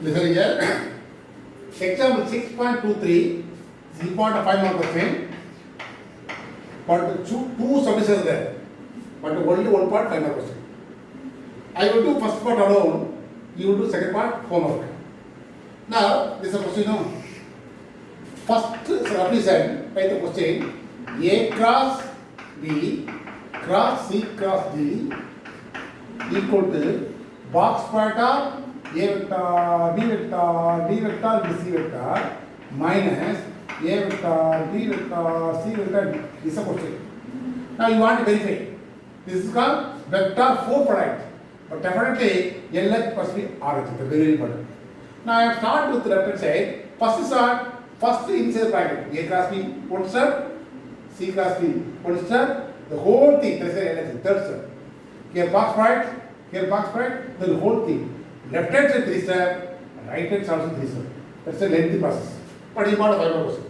Listen here. Example 6.23 is important 5 mark question. But two submissions there. But only one part 5 mark question. I will do first part alone. You will do second part homework. Now this is a question. No? First represent by the question A cross B cross C cross D equal to box product of A vector, B vector, D vector, and C vector minus A vector, B vector, C vector. This is a question. Now you want to verify. This is called vector 4 product. But definitely LH must be RH. It's very important. Now I have started with the left hand side. First inside bracket. A cross B, one step. C cross B, one step. The whole thing. That's LH. Third step. Here box product. Here box product. Then the whole thing. Left hand side 3 step, right hand side also 3 step. That's a lengthy process. But you want to find out.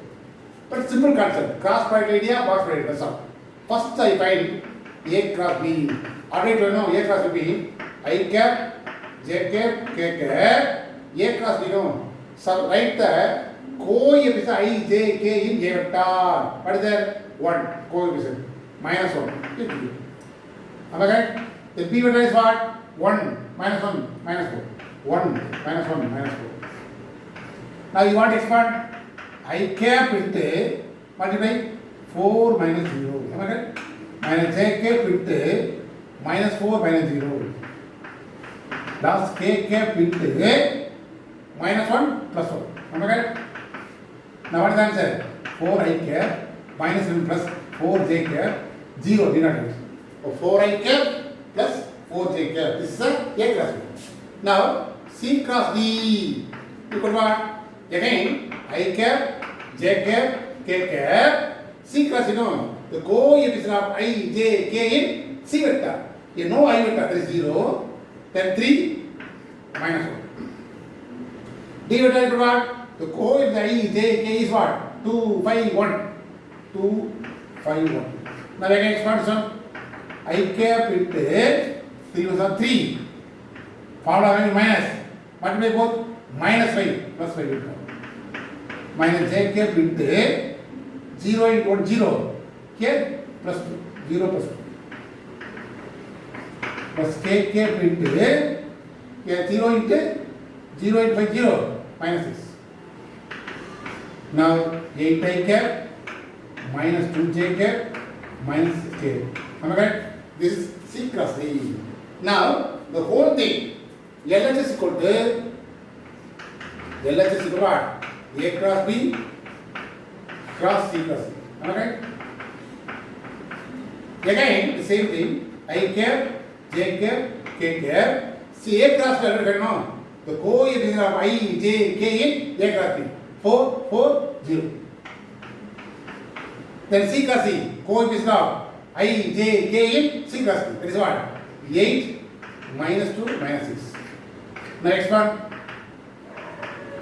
But simple concept. Cross product idea, box product. That's all. First I find A cross B. Already you know A cross B. I cap, J cap, K cap. A cross B no. So write the coefficient I, J, K in A vector. What is that? 1 coefficient. Minus 1. Am I right? The B vector is what? 1 minus 1 minus 4. 1 minus 1 minus 4. Now you want to expand I cap into multiply 4 minus 0. Am I right? Minus J cap into minus 4 minus 0. That's K cap into minus 1 plus 1. Am I right? Now what is the answer? 4 I cap minus 1 plus 4 J cap 0 did not use. So 4 I cap plus 4 J cap. This is A cross B. Now C cross D equal what? Again I cap, J cap, K cap. C cross you know the coefficient of I, J, K in C vector. You know I vector that is 0. Then 3 minus 1. D vector equal what? The coefficient I, J, K is what? 2, 5, 1. 2, 5, 1. Now again expand some. I cap into 3 was 3. Formula having minus. Multiply both. Minus 5 plus 5 will come. Minus J cap into 0 into 1, 0. Here plus 2. 0 plus 2. Plus K cap into here 0 into 0 into 5, 0. Minus 6. Now 8 I cap minus 2 J cap minus 6 K. Am I right? This is C cross D. Now the whole thing LH is equal to what? A cross B cross C cross D. Am I right? Again the same thing. I cap, J cap, K cap. See A cross B. No. The coefficient of I, J, K in A cross B. 4, 4, 0. Then C cross C. Coefficient of I, J, K in C cross B. That is what? 8 minus 2 minus 6. Next one.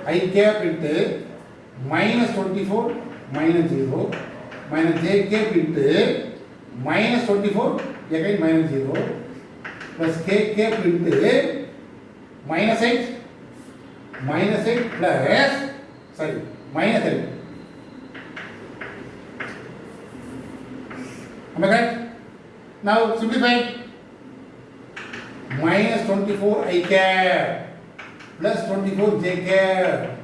I cap into minus 24 minus 0 minus J cap into minus 24 again minus 0 plus K cap into minus 8 plus minus 8. Am I right? Now simplify. Minus 24 I cap plus 24 J cap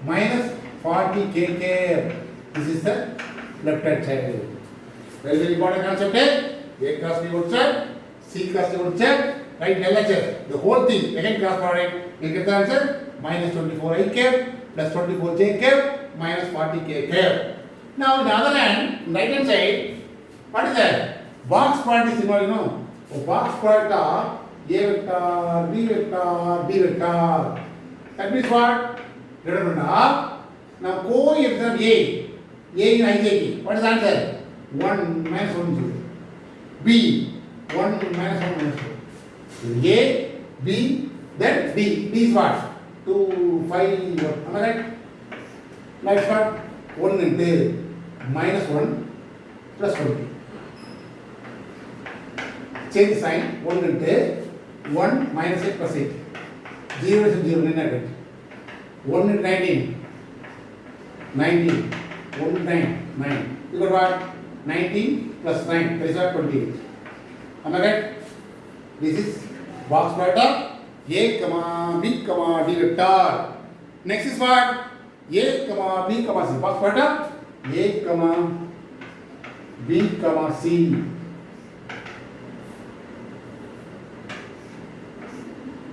minus 40 K cap. This is the left hand side. Very, very important concept. A cross B would check, C cross D would check, right LHS. The whole thing, again cross product, you get the answer. Minus 24 I cap plus 24 J cap minus 40 K cap. Now on the other hand, right hand side, what is that? Box product is similar, you know. So box product of A vector, B vector, D vector. That means what? Determinant of. Now coefficient of A in IJK. What is the answer? 1 minus 1 0. B 1 minus 1 minus 4. A, B, then D. D is what? 2, 5, 1. Am I right? Next one. 1 into minus 1 plus 20. Change sign. 1 into 1 minus 8 plus 8. 0 is 0, 1 is 19. 19. 1 is 9. 9. You got what? 19 plus 9. That is what? 28. Am I right? This is box product A, comma B, comma D vector. Next is what? A, comma B, comma C. Box product A, comma B, comma C.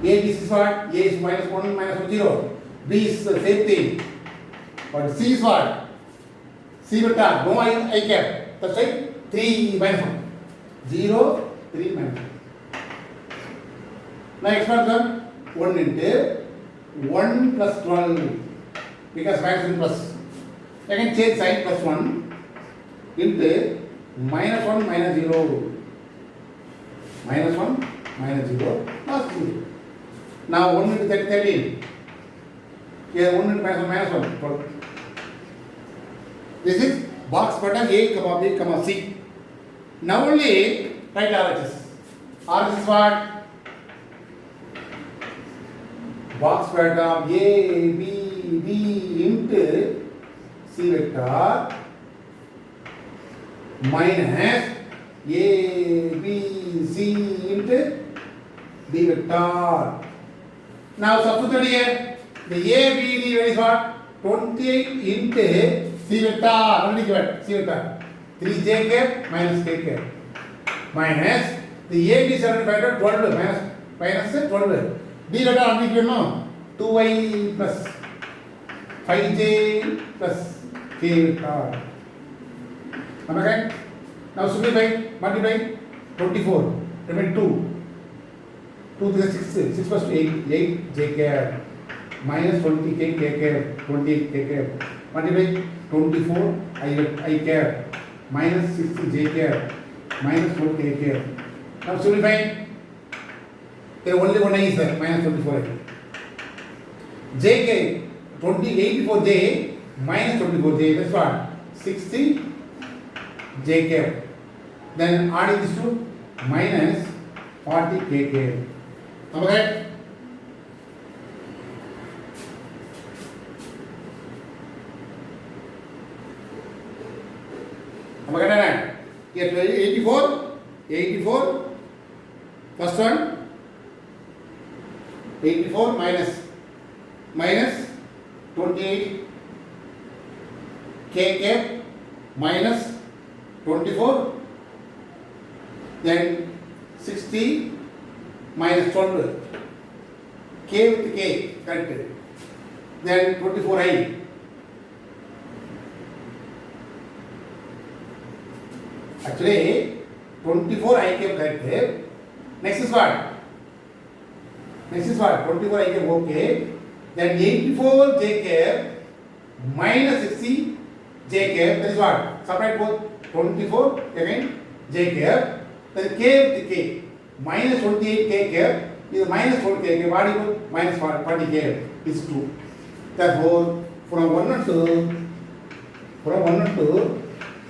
A, this is what? A is minus 1, minus 1, 0. B is the same thing. But C is what? C vector, no I cap. That's right. 3 minus 1. 0, 3 minus 1. Now expansion 1 into 1 plus 12 because minus and plus. Again change sign plus 1 into minus 1 minus 0. Minus 1 minus 0 plus 0. Now 1 into 13. Here 1 into minus 1 12. This is box pattern A, comma B, comma C. Now only write RHS. RHS is what? Box pattern A, B, D into C vector minus A, B, C into D vector. Now substitute here. The A, B, D is what? 28 into C vector. Already given. C vector. 3j cap minus k cap. Minus the A, B 75 12 minus 12. D vector already given no? 2y plus 5j plus k vector. Am I right? Now simplify, multiply 24. Remain 2. 2 to the 6. 6 plus 8. 8 j cap. Minus 20 k cap. 28 k cap. Multiply 24 I cap. Minus 6 j cap. Minus 4 k cap. Now simplify. There only one I is there. Minus 24 j k 28 for j minus 24 j. That's what? 60 j cap. Then adding this to minus 40 k cap. Am I right? Am I right? Here 84. First one 84 minus 28 k cap minus 24, then 60 minus 12 k with k, correct, then 24i. Actually 24i cap correct. Next is what? 24 I cap okay. Then 84 j cap minus 60 j cap. That is what? Separate both. 24 again j cap. Then k with k. Minus 28 k cap is minus 4 k cap. What is it? Minus 40 cap is 2. Therefore, from 1 and 2,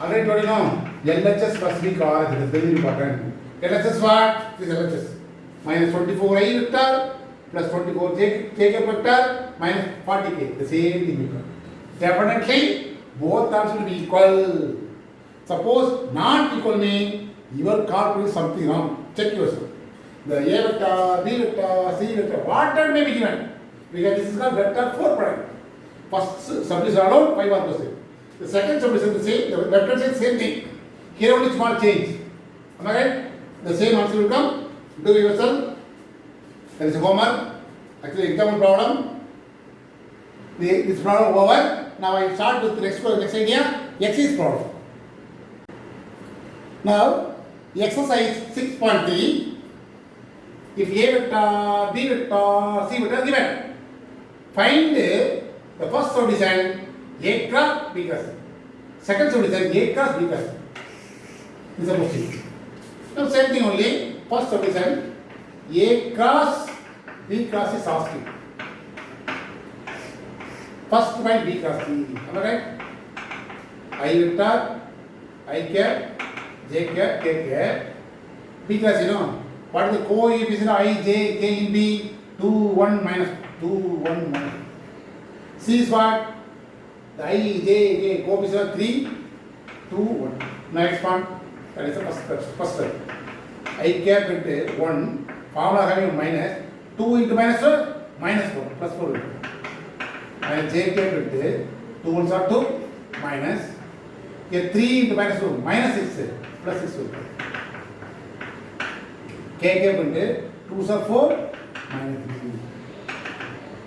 already told you know, LHS must be called. It is very important. LHS what? This is LHS. Minus 24i vector plus 24 j cap vector minus 40k. The same thing will come. Definitely, both terms will be equal. Suppose not equal means your calculation is something wrong. Check yourself. The A vector, B vector, C vector, whatever may be given. Because this is called vector 4 prime. First subdivision alone 5 1%. The second subdivision the same. The vector is same thing. Here only small change. Am I right? The same answer will come. Do yourself. There is a homework. Actually, example problem. This problem over. Now I start with the next idea. Exercise problem. Now, exercise 6.3. If A vector, B vector, C vector given, find the first subdivision A cross B cross. Second subdivision A cross B cross. This is a question. Now same thing only. First subdivision A cross B cross is asking. First find B cross C. Am I right? I vector, I cap, J cap, K cap. B cross, you know. What is the coefficient I, J, K in B? 2 2, 1 minus 2, 1 minus. C is what? The I, J, coefficient 3, 2, 1. Next one. That is the first step. I cap into 1, formula having minus, 2 into minus 4, minus 4, plus 4. And J cap into 2 ones are 2, minus. Here 3 into minus 2, minus 6, plus 6. K cap into 2s are 4, minus 3.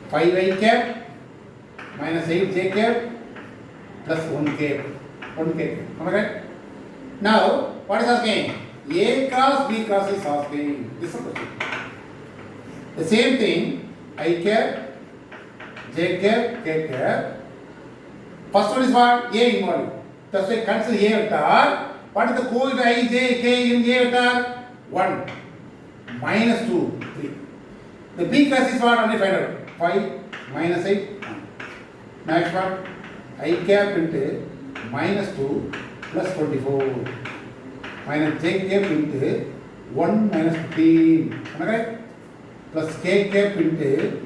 5 I cap, minus 8 J cap, plus 1 cap. 1 cap. Am I right? Now, what is asking? A cross B cross is asking. This is the question. The same thing, I cap, J cap, K cap. First one is what? A involved. That's why consider A vector. What is the coefficient I, J, K in A vector? 1. Minus 2, 3. The B class is what? Only find out. 5, minus 8, 1. Next one. I cap into minus 2 plus 24. Minus J cap into 1 minus 15. Am I right? Plus K cap into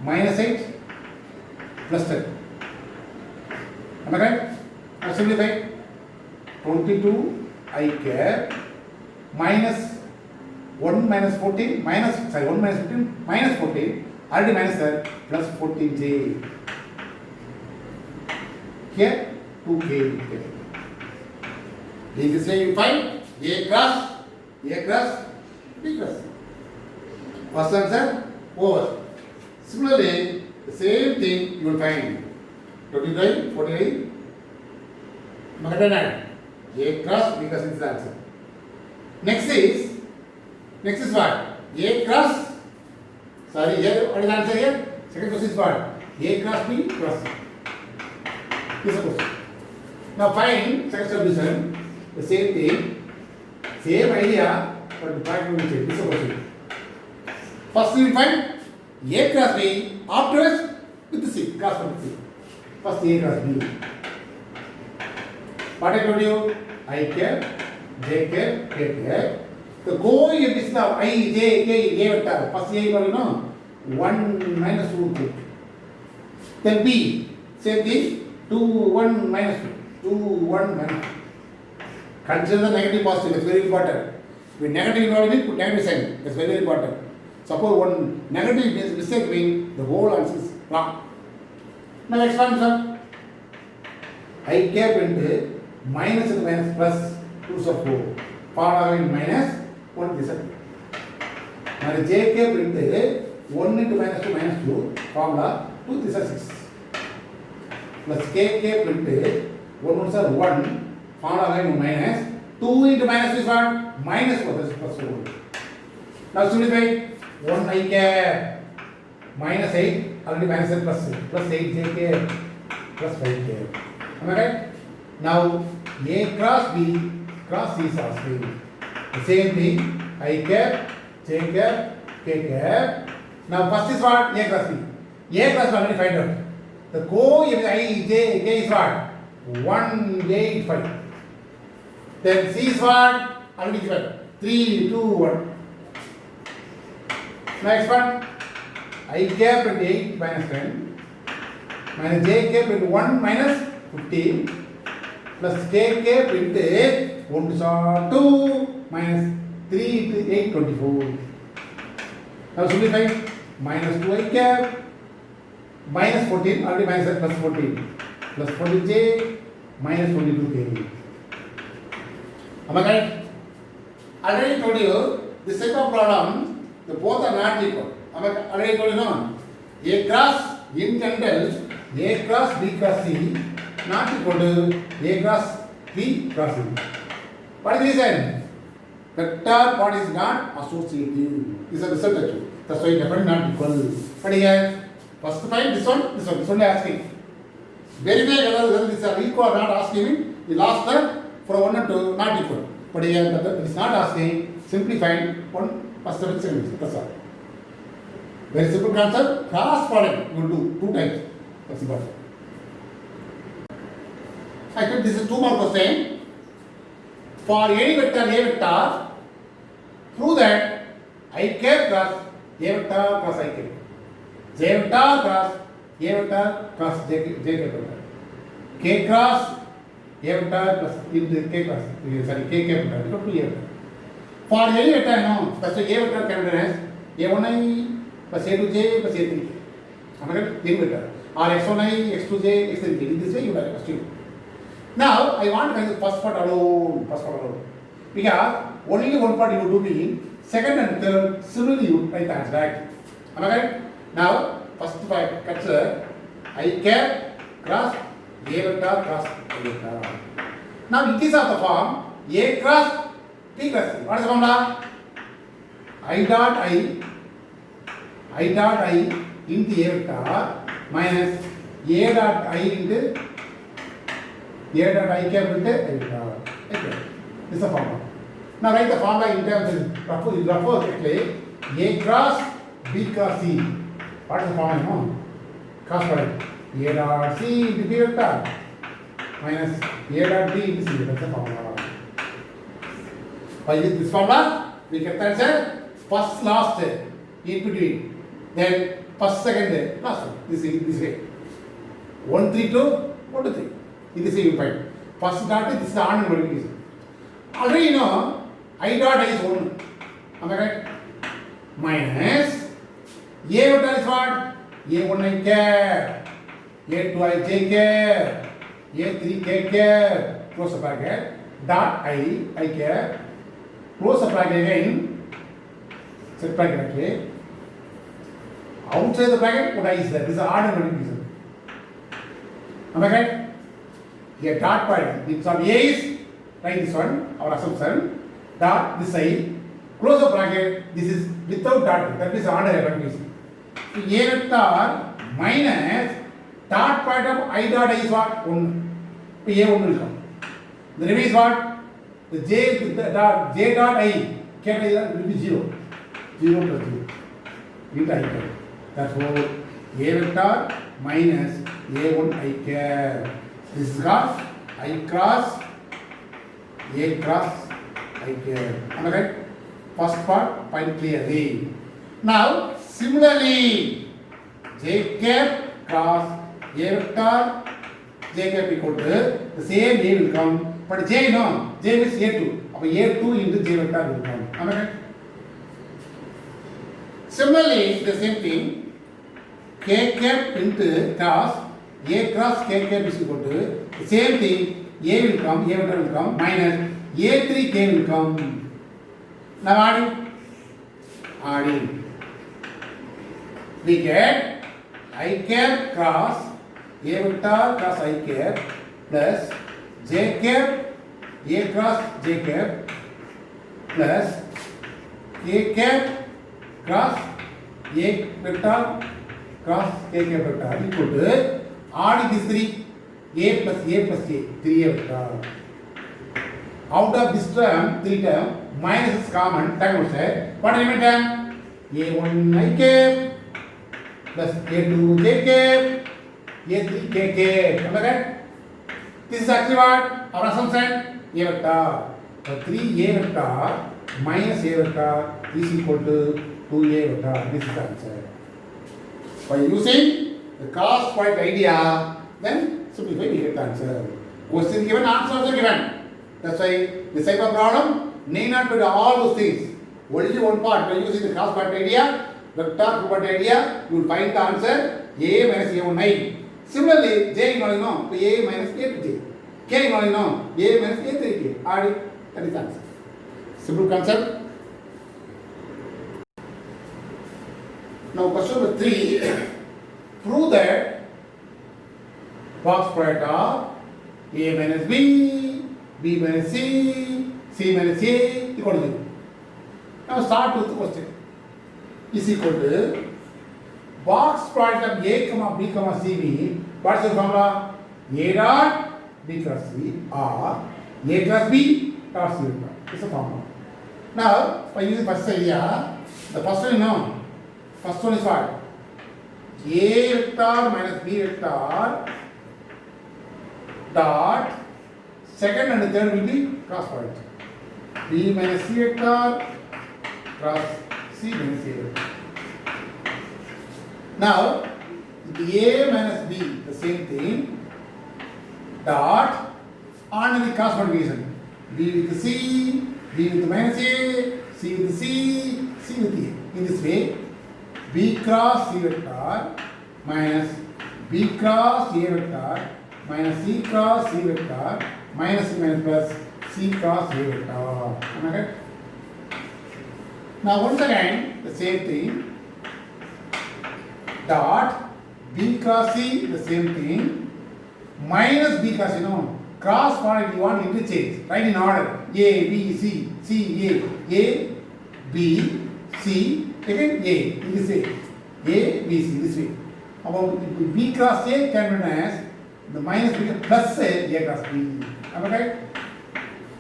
minus 8 plus 10. Am I right? Now simplify. 22 I cap minus 1 minus 14 minus, sorry, 1 minus 15 minus 14, already minus that, plus 14J. Here 2K. This is where you find A cross, B cross. First answer over. Similarly, the same thing you will find 29, 48. A cross, B cross is the answer. Next is what? A cross. Sorry, here what is the answer here? Second question is what? A cross B cross C. This is the question. Now find second solution. The same thing, same idea, but the fact will change. This is the question. First we find A cross B, afterwards with the C, cross with C. First A cross B. What I told you? I cap, J cap, K cap. The coefficient is the I, J, K, A vector. First A, you know, 1 minus 2, 2. Then B, same thing, 2, 1 minus 2, 2, 1 minus 2. Consider the negative positive, it's very important. With negative involvement, put negative sign, it's very important. Suppose one negative mistake means the whole answer is wrong. Now next one, sir. I cap into minus and minus plus 2 sub 4. Formula in minus 1 this is. Now J cap into 1 into minus 2 minus 2. Formula 2 this is 6. Plus K cap into 1 1 are 1. Formula in minus 2 into minus is what? Minus 4, that is plus 4. Now simplify. 1 I cap minus 8, already minus 8 plus 8 J cap plus 5 cap. Am I right? Now A cross B cross C is asking. The same thing, I cap, J cap, K cap. Now first is what? A cross B. A cross B already find out. The coefficient I, J, K is what? 1, 8, 5. Then C is what? Already given. 3, 2, 1. Next one. I cap into 8 minus 10. Minus J cap into 1 minus 15. Plus K cap into 1 to 2 minus 3 to 8, 24. Now simplify. Minus 2 I cap. Minus 14, already minus plus 14. Plus 14J minus 22K. Am I right? Already told you, this type of problem, the both are not equal. Am I already told you no? A cross, in general, A cross B cross C not equal to A cross B cross C. What is the reason? Vector part is not associative. This is the result actually. That's why definitely not equal. But here, first find this one. This only asking. Verify whether these are equal or not asking. The last term for 1 and 2 not equal. But here it is not asking. Simply find one first and second. That's all. Very simple concept. Cross product you will do 2 times. That's about it. I think this is 2 more question. For any vector A vector, prove that I cap cross A vector cross I cap. J vector cross A vector cross J cap vector. K cross A vector plus into K cross, sorry, K cap vector equal to A vector. For any vector, no, first A vector can be written as A1i plus A2j plus A3k. Am I correct? Any vector. Or x1i, x2j, x3k. In this way you will assume. Now I want to find the first part alone. Because only one part you will do in second and third, similarly you write the answer back. Am I correct? Now, first part consider I cap cross A vector cross A vector. Now it is of the form A cross P cross C. What is the formula? I dot I into A vector minus A dot I into A dot I cap into A vector. Okay. This is the formula. Now write the formula in terms of rough quickly. A cross B cross C. What is the formula? No? Cross product. A dot C into B vector minus A dot B into C. That's the formula. By this formula, we get the answer first, last, in between. Then first, second, last one. This way. 1, 3, 2, 1, 2, 3. In this way you find. First dot, this is the order multiplication. Already you know, I dot I is 1. Am I right? Minus A vector is what? A1i cap, A2i j cap, A3k cap, close the bracket, dot I cap, close the bracket again, set bracket actually. Outside the bracket, what I is there? This is the order multiplication. Am I right? Here dot point, this of A is, write this one, our assumption, dot this side, close the bracket, this is without dot, that is order multiplication. So A vector minus dot point of I dot I is what? 1. So A1 will come. The remaining is what? The J dot I can will be 0. 0 plus 0. Into I cap. Therefore, A vector minus A1 I cap. This is called I cross A cross I cap. Am I right? First part, find clearly. Now, similarly, J cap cross A vector J cap equal to the same A will come, but J no, J is A2. So A2 into J vector will come. Am I right? Similarly, the same thing, K cap into cross A cross K cap is equal to the same thing, A will come, A vector will come, minus A3K will come. Now adding. We get I cap cross A vector cross I cap plus J cap A cross J cap plus K cap cross A vector cross K cap vector equal to add these three A plus A, 3A vector. Out of this term, 3 term, minus is common, time outside. What remain term? A1 I cap plus A2 J cap, A3 K cap. Am I right? This is actually what? Our assumption? A vector. So 3A vector minus A vector is equal to 2A vector. This is the answer. By using the cross point idea, then simplify we get the answer. Question given, answer also given. That's why this type of problem need not do all those things. Only one part. By using the cross point idea, vector point idea, you will find the answer A minus A1i. Similarly, J you know, A minus A2j. K you know, A minus A3k. Add it, that is the answer. Simple concept. Now question number 3. Prove that box product of A minus B, B minus C, C minus A equal to 0. Now start with the question. Is equal to box product of A comma B comma C B. What is the formula? A dot B cross C or A cross B dot C vector. This is the formula. Now by using first idea, the first one you know. First one is what? A vector minus B vector dot second and third will be cross product. B minus C vector cross C minus A vector. Now, with A minus B, the same thing, dot on the corresponding relation. B with C, B with minus A, C with C, C with A. In this way, B cross C vector minus B cross A vector minus C cross C vector minus plus C cross A vector. Am I right? Now once again, the same thing, dot B cross C, the same thing, minus B cross, cross product you want interchange, right in order, A, B, C, C, A, B, C, again A, in this way, A, B, C, this way. About B cross A can be written as the minus B plus A cross B, am I right?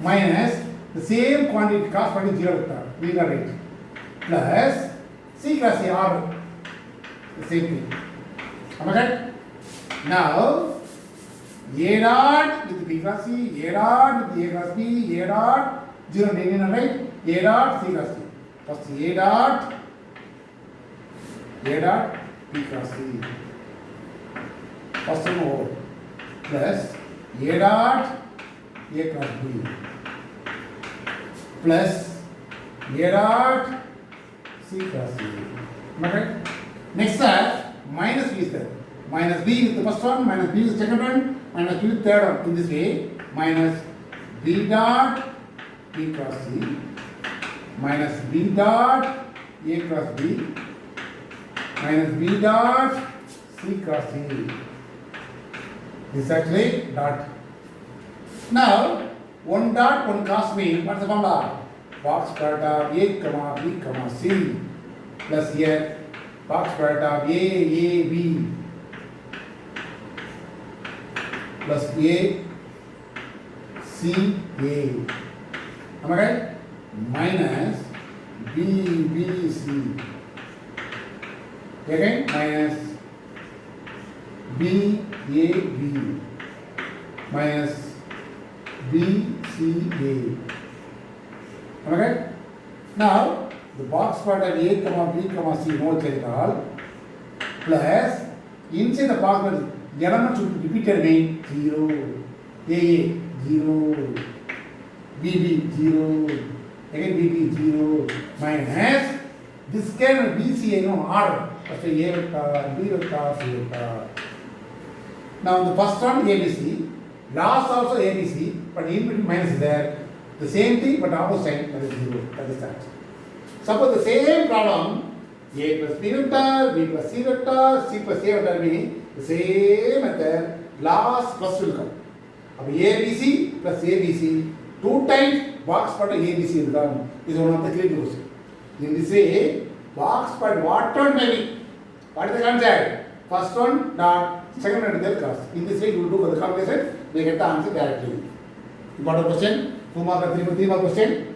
Minus the same quantity cross product 0 vector, we got it, plus C cross A order, the same thing, am I right? Now, A dot with B cross C, A dot with A cross B, A dot 0 negative, right? A dot C cross C. First A dot B cross C. First one over plus A dot A cross B plus A dot C cross C. Am I right? Next that minus B is there. Minus B with the first one, minus B with the second one, minus B with the third one. In this way, minus B dot B cross C minus B dot A cross B minus B dot C cross C. This is actually dot. Now, one dot, one cross mean, what's the formula? Box product of A, comma, B, comma, C plus here box product of A, B plus A, C, A. Am I right? Minus B, C. Again, minus B, minus B, C, A. Am I right? Now, the box product A, B, C, no change at all, plus inside the box product, element should be repeated mean 0, A, 0, BB, 0, again BB, 0, minus this can be BC, order. First A vector, B vector, C vector. Now the first one ABC, last also ABC, but in between minus is there. The same thing but opposite, that is 0. That is that. Suppose the same problem, A plus B vector, B plus C vector, C plus A vector mean the same method, last plus will come. Now ABC plus ABC, 2 times box product ABC will come. Is one of the critical question. In this way, box product whatever may be, what is the concept? First one dot, second one they'll cross. In this way, you will do for the calculation, they get the answer directly. You got a question? 2 mark or 3 mark question?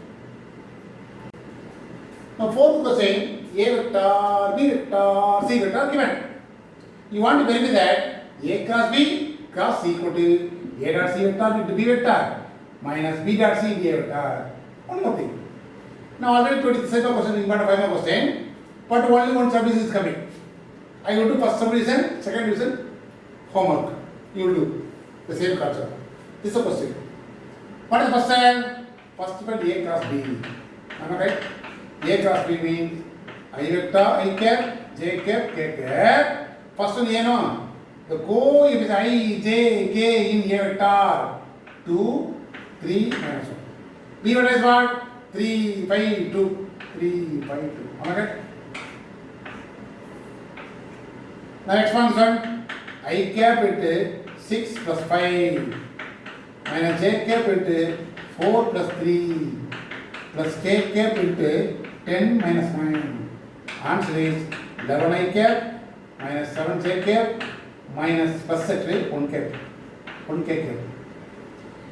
Now, fourth question, A vector, B vector, C vector given. You want to verify that A cross B cross C equal to A dot C vector into B vector minus B dot C into A vector. One more thing. Now, already 27 question, you got a 5 mark question, but only one subdivision is coming. I will do first subdivision, second division, homework. You will do the same concept. This is the question. What is the first one? First one A cross B. Am I right? A cross B means I vector, I cap, J cap, K cap. First one A no. The coefficient I, J, K in A vector. 2, 3, minus 1. B vector is what? 3, 5, 2. 3, 5, 2. Am I right? The next one is one. I cap it 6 plus 5 minus J cap it 4 plus 3 plus K cap it 10 minus 9. Answer is 11 I cap minus 7 J cap minus plus actually 1 cap. 1 K cap.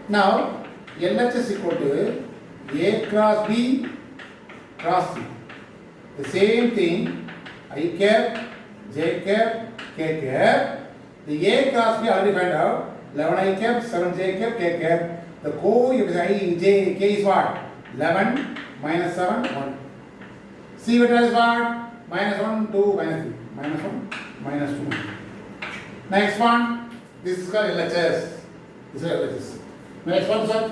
Now, LHS equal to A cross B cross C. The same thing, I cap, J cap, K cap. The A cross B already found out. 11 I cap, 7 J cap, K cap. The coefficient I, J, K is what? 11 7, 1. C vector is what? -1, 2, -3. -1. minus 2. Next one, this is called LHS. This is LHS. Next one, sir.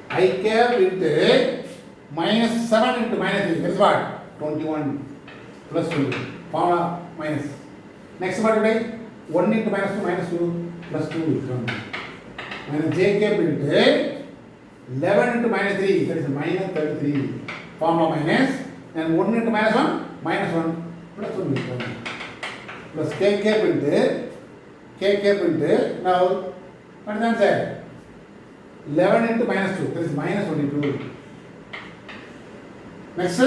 I cap into minus 7 into minus 3. That is what? 21 plus 20. Formula minus. Next one today, 1 into minus 2 plus 2 will come. Minus j cap into 11 into minus 3. That is minus 33. Formula minus. And 1 into minus 1, minus 1 plus 1 will come. Plus k cap into, now, what is the answer? 11 into minus 2, that is minus 22. Next,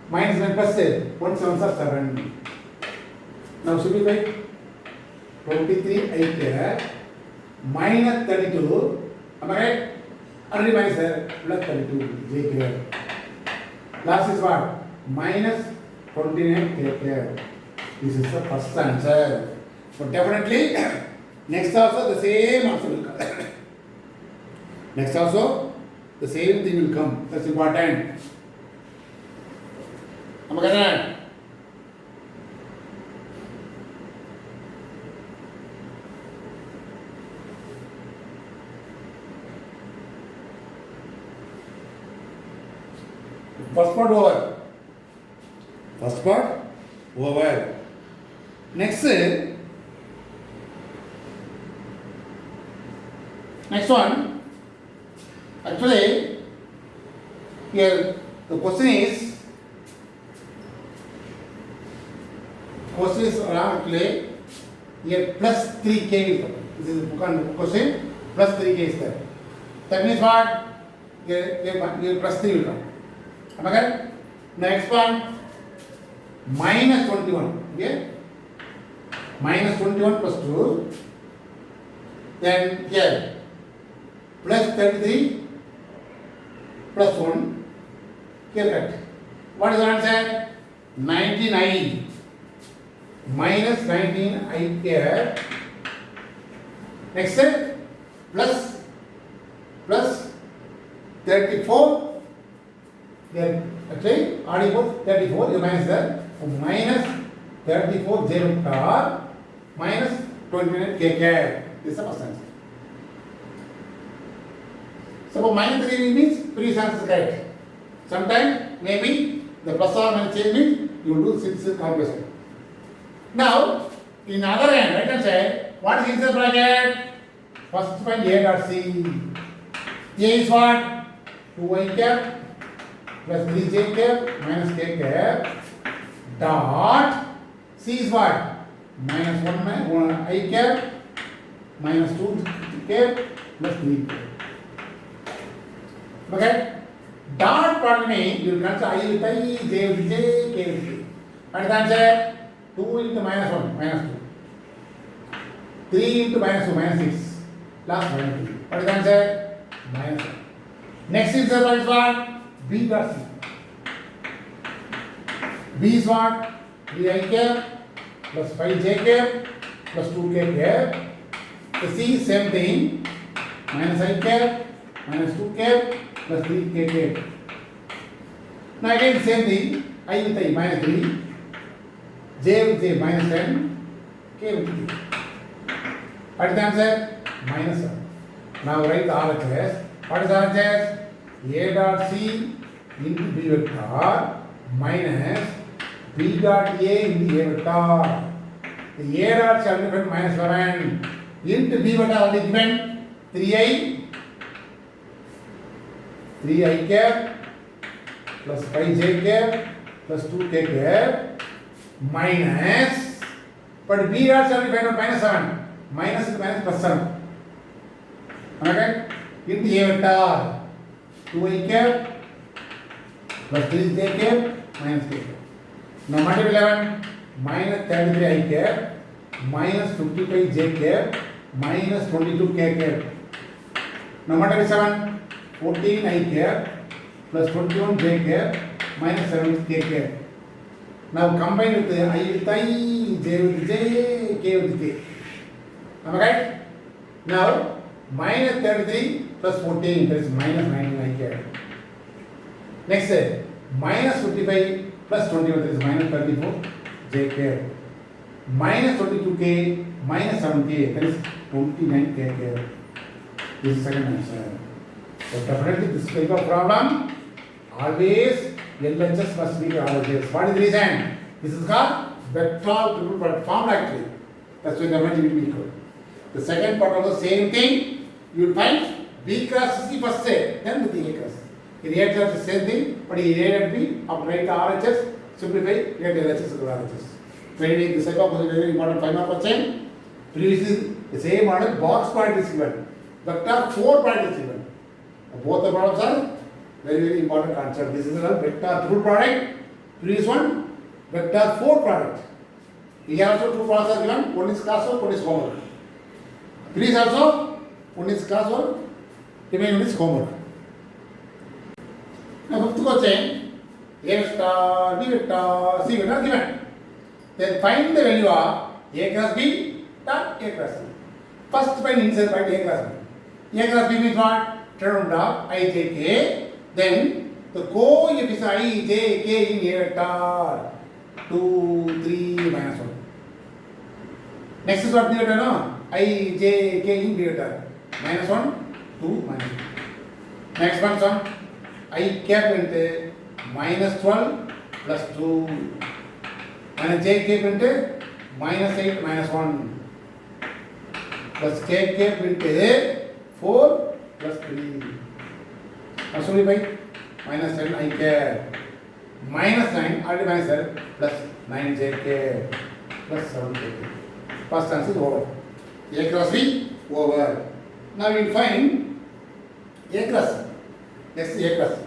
minus 9 plus 1 7 are 7. Now simplify. 23 I cap minus 32. Am I right? Already minus there, plus 32 j cap. Last is what? Minus 29 k cap. This is the first answer. But definitely, next also the same answer will come. Next also, the same thing will come. That's important. Am I correct? First part over. First part over. Next one. Actually, here the question is actually here plus 3k is there. This is the question. Plus 3k is there. That means what? Here plus 3 will come. Am I correct? Next one, minus 21. Okay? Minus 21 plus 2. Then here, plus 33 plus 1. Here, correct. What is the answer? 99. Minus 19 I here. Next, plus 34. Here, actually, add equals 34, you minus that. Minus 34 j vector minus 29 k cap. This is the first answer. So, minus 3 means previous answer is correct. Sometimes, maybe the plus or minus change means you will do 6 complex. Now, in other hand, right hand side, what is inside bracket? First find A dot C. A is what? 2i cap plus 3j cap minus k cap dot C is what? Minus 1 I cap minus 2 cap plus 3 cap. Okay? Dot part means you will cancel I with I, j with j, k with k. What is the answer? 2 into minus 1, minus 2. 3 into minus 2, minus 6. Last minus 3. What is the answer? Minus 1. Next is what? B dot C. B is what? 3i cap plus 5j cap plus 2k cap. The C is same thing. Minus I cap minus 2 cap plus 3k cap. Now again same thing. I with I minus 3. J with j minus 10. K with k. What is the answer? Minus 1. Now write the RHS. What is RHS? A dot C into B vector minus B dot A into A vector. The A dot shall be given minus 7 into B vector already given 3i cap plus 5j cap plus 2k cap minus, but B dot shall be given minus 7. Minus is minus plus 7. Okay? Into A vector 2i cap plus 3j cap minus k cap. Now multiply 11 minus 33i cap minus 55j cap minus 22k cap. Now multiply 7 14i cap plus 21j cap minus 7k cap. Now combine with the I with I, j with j, k with k. Am I right? Now minus 33 plus 14, that is minus 19i cap. Next, minus 55 plus 21, that is minus 34 j cap minus 22k minus 7k, that is 29k. This is second answer. So definitely this type of problem, always LHS must be RHS. What is the reason? This is called vector triple product formula actually. That's why definitely will be equal. The second part of the same thing, you will find B cross C first set, then with the A cross. In A cross the same thing, but in A and B, after write the RHS, simplify, get LHS to RHS. So anyway, this type of very important 5 mark question. Previously, the same model, box product is given. Vector 4 product is given. Both the products are very important concept. This is a vector 2 product. Previous one, vector 4 product. Here also 2 products are given. One is classwork, one is homework. Previous also, one is classwork, remaining one is homework. Now fifth question, A vector, B vector, C vector given. Then find the value of A cross B dot A cross C. First find inside point A cross B. A cross B means what? Term of I, J, K. Then the coefficient I, J, K in A vector 2, 3, minus 1. Next is what B vector no? I, J, K in B vector. Minus 1, 2, minus 2. Next one sum. I cap into minus 12 plus 2. Minus J cap into minus 8 minus 1. Plus K cap into 4 plus 3. Now simplify. Minus 10 I cap. Minus 9 already minus 7 plus 9 J cap plus 7 K cap. First answer is over. A cross B over. Now we will find A cross. Next A cross.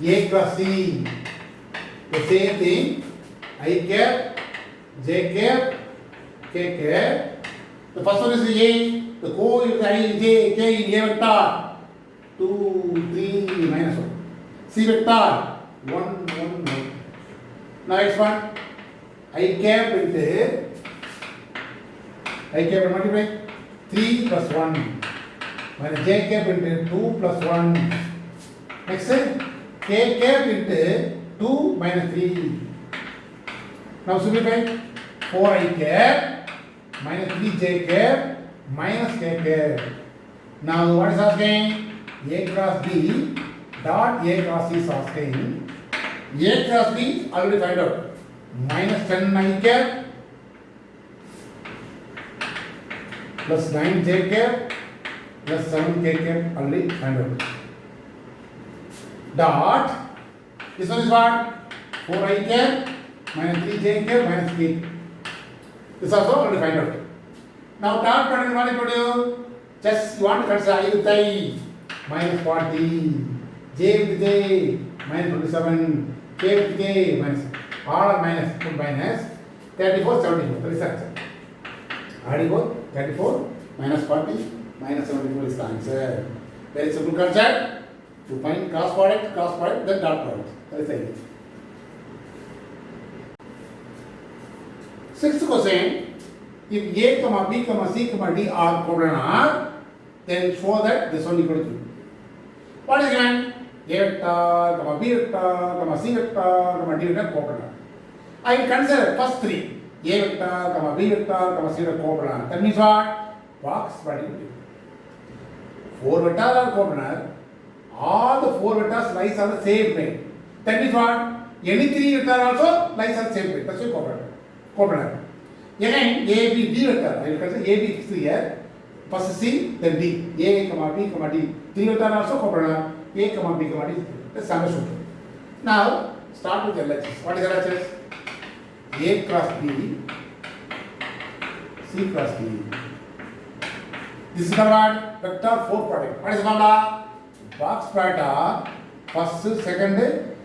A cross C. The same thing. I cap, J cap, K cap. The first one is A. The coefficient I, J, K in A vector 2, 3, minus 1. C vector 1, 1, 1. Now next one. I cap into I cap multiply 3 plus 1 minus J cap into 2 plus 1. Next K cap into 2 minus 3. Now simplify 4 I cap minus 3 J cap minus K cap. Now what is asking? A cross B dot A cross C is asking. A cross B already find out. Minus 10 I cap plus 9 J cap plus 7 K cap already find out. Dot. This one is what? 4 I cap minus 3 J cap minus K. This also already find out. Now dot product what I told you? Just you want to consider I with I minus 40, J with J minus 27, K with K minus all are minus 2 minus 34, 74. That is the answer. Already go 34 minus 40 minus 74 is the answer. Very simple concept. To find cross product, then dot product. That is the idea. Sixth question. If A, B, C, D are coplanar, then show that this one equal to 2. What is given? A vector, B vector, C vector, D vector coplanar. I will consider first 3. A vector, B vector, C vector coplanar. That means what? Box product. 4 vectors are coplanar. All the 4 vectors lies on the same plane. That means what? Any 3 vectors also lies on the same plane. That's why coplanar. Again, A, B, D vector. I will consider A, B fixed here. First C, then D. A, B, D. 3 vectors also coplanar. A, B, D. That's understood. Now, start with LHS. What is LHS? A cross B, C cross D. This is called vector 4 product. What is the formula? Box product are first, second,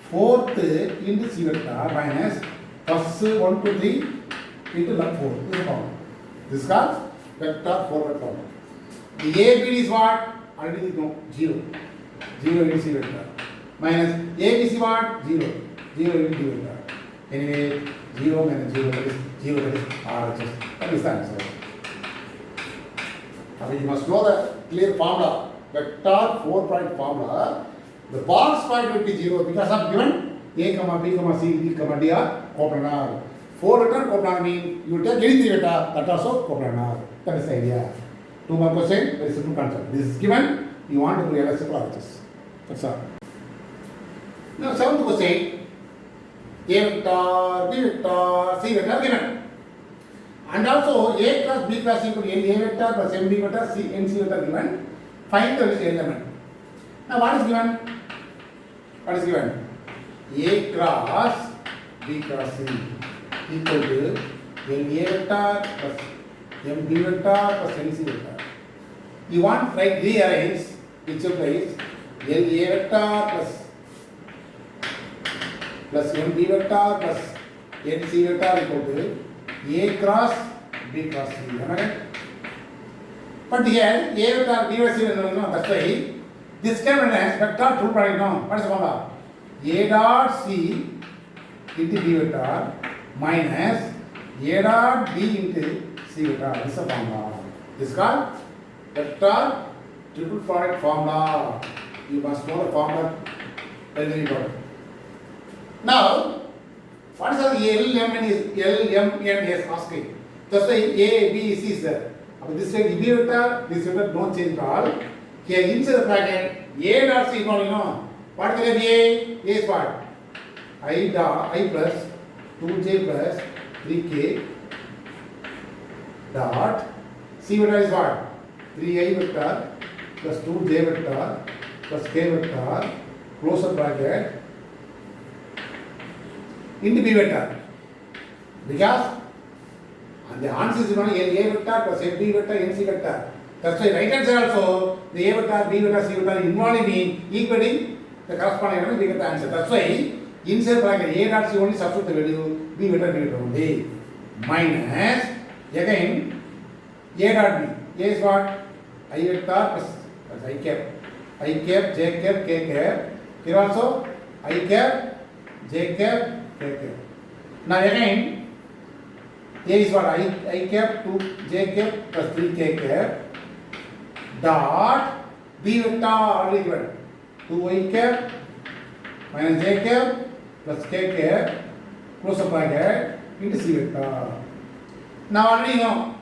fourth into C vector minus first 1, 2, 3 into left 4. This is the formula. This is called vector 4 vector. The A, B is what? Already know 0. 0 into C vector. Minus A, B, C what? 0. 0 into D vector. Anyway, 0 minus 0 that is 0 that is RHS. That is the answer. Now you must know the clear formula. Vector 4 point formula. The box point will be 0 because of given A, B, C, D, D are coplanar. 4 vector coplanar means you take any 3 vector, that also coplanar. That is the idea. 2 mark question, very simple concept. This is given, you want to realize the RHS. That's all. Now 7th question, A vector, B vector, C vector given. And also A cross B cross equal to N A vector plus M B vector, C N C vector given. Find the element. Now what is given? What is given? A cross B cross C equal to N A vector plus M B vector plus N C vector. You want to write rearrange, which implies L A vector plus M B vector plus N C vector equal to A cross B cross C. Am I right? But here A vector B vector C, no, that's why this can be as vector true product now. What is the formula? A dot C into B vector minus A dot B into C vector. This is the formula. This is called vector triple product formula. You must know the formula. Very important. Now, what is the LMN is asking? Just like A, B, C is there. But this way, B vector, this vector don't change at all. Here inside the bracket, A dot C, you know. What will be A? A is what? I plus 2j plus 3k dot C vector is what? 3i vector plus 2j vector plus k vector, close the bracket, into B vector. Because and the answer is only A vector plus B vector, NC vector. That's why right hand side also the A vector, B vector, C vector involved in equating the corresponding element, we get the answer. That's why inside bracket A dot C only substitute the value, B vector, B vector only. Minus again A dot B. A is what? I vector plus I cap. I cap, J cap, K cap. Here also I cap, J cap, K cap. Now again A is what? I cap 2j cap plus 3k cap dot B vector already given. 2i cap minus j cap plus k cap, close the bracket, into C vector. Now already you know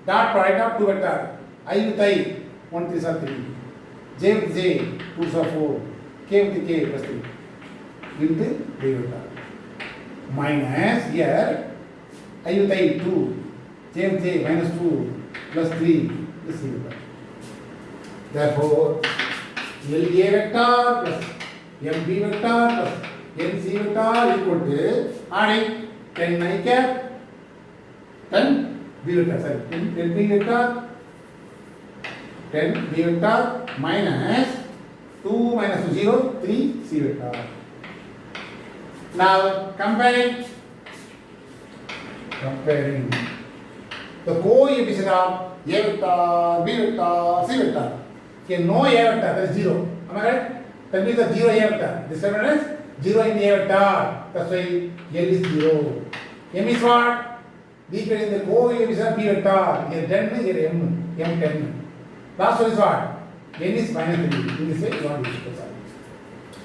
dot product of 2 vector. I with I, 1 3 are 3. J with j, 2 are 4. K with k plus 3 into B vector. Minus here I with I 2. J with j minus 2 plus 3 is C vector. Therefore, L A vector plus M B vector plus N C vector equal to adding 10 I cap 10 B vector, sorry, 10 B vector 10 B vector minus 2 minus 2 0 3 C vector. Now comparing the coefficient of A vector, B vector, C vector. Okay, no A vector, that is 0. Am I right? That means the 0 A vector. This one is 0 in A vector. That's why L is 0. M is what? We can the coefficient of B vector. Here 10, here M 10. Last one is what? N is minus 3. In this way, you want to use it.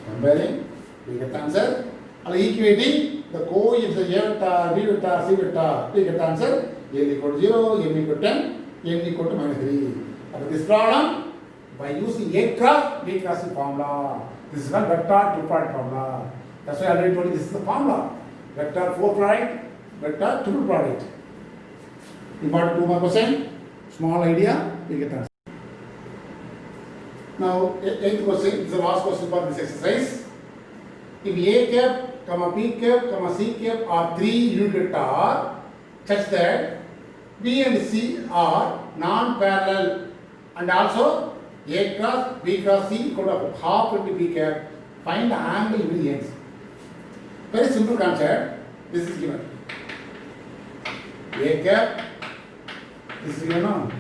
Comparing, we get the answer. And equating the coefficient A vector, B vector, C vector, we get the answer. L equal to 0, M equal to 10, N equal to minus 3. But this problem, by using A cross B cross formula, this is called vector two product formula. That's why I already told you this is the formula. Vector 4 product, vector triple product. Important 2 mark question, small idea, we get answer. Now, 8th question is the last question for this exercise. If A cap, comma B cap, comma C cap are 3 unit vector such that B and C are non-parallel and also A cross B cross C equal to half into B cap, find the angle between the ends. Very simple concept. This is given. A cap, this is given now.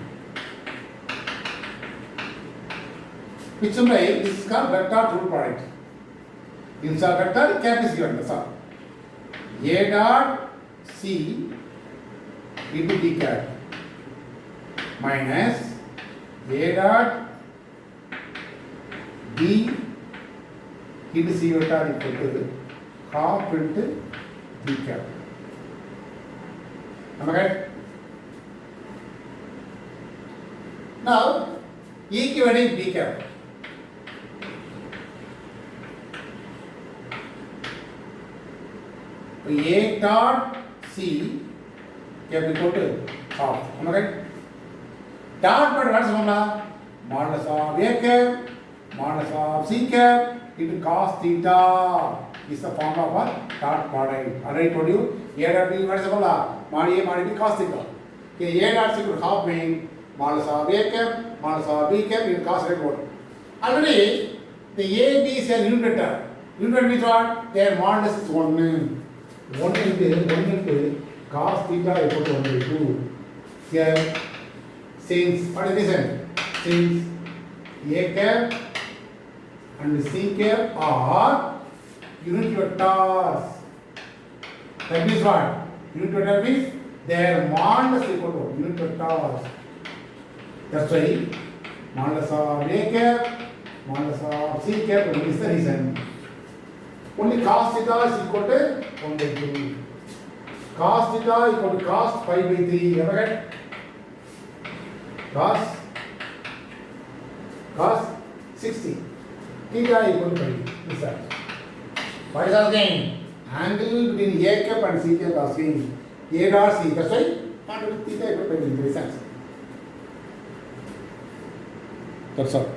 Which way this is called vector triple product. Inside vector cap is given. That's all. A dot C into B cap minus A dot B into C vector equal to half into B cap. Am I right? Now, equivalent B cap. A dot C cap equal to half. Am I right? Dot but what is the formula? Modulus of A cap, modulus of C cap into cos theta is the formula for dot product. Already told you A dot B what is the formula? Mod A mod B cos theta. Okay, A dot C equal to half mean modulus of A cap, modulus of B cap into cos theta. Already the A, B is a unit vector. Unit vector means what? Their modulus is 1. 1 into cos theta equal to 1 by 2. Here, since, what is this? Since A cap and C cap are unit vectors. That means what? Unit vector means their modulus equal to unit vectors. That's why modulus of A cap, modulus of C cap is the reason. Only cos theta is equal to 1 by 2. Cos theta equal to cos pi by 3. Am I right? Cos 60. Theta equal to pi. This side. What is asking? Angle between A cap and C cap asking. A dot C. That's why angle theta equal to pi by 3. That's all.